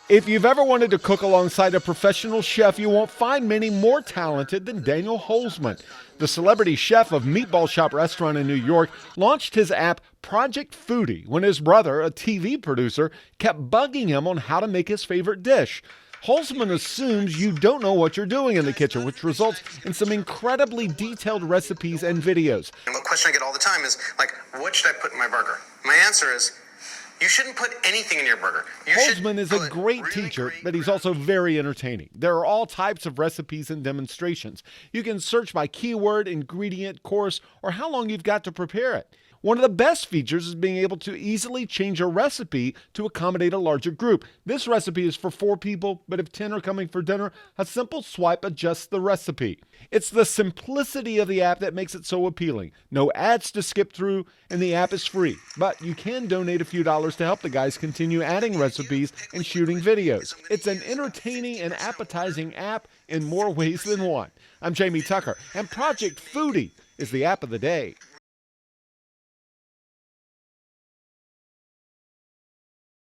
If you've ever wanted to cook alongside a professional chef, you won't find many more talented than Daniel Holzman. The celebrity chef of Meatball Shop Restaurant in New York launched his app Project Foodie when his brother, a TV producer, kept bugging him on how to make his favorite dish. Holzman assumes you don't know what you're doing in the kitchen, which results in some incredibly detailed recipes and videos. And what question I get all the time is, like, what should I put in my burger? My answer is, you shouldn't put anything in your burger. Holzman is a great teacher, but he's also very entertaining. There are all types of recipes and demonstrations. You can search by keyword, ingredient, course, or how long you've got to prepare it. One of the best features is being able to easily change a recipe to accommodate a larger group. This recipe is for 4 people, but if 10 are coming for dinner, a simple swipe adjusts the recipe. It's the simplicity of the app that makes it so appealing. No ads to skip through, and the app is free. But you can donate a few dollars to help the guys continue adding recipes and shooting videos. It's an entertaining and appetizing app in more ways than one. I'm Jamie Tucker, and Project Foodie is the app of the day.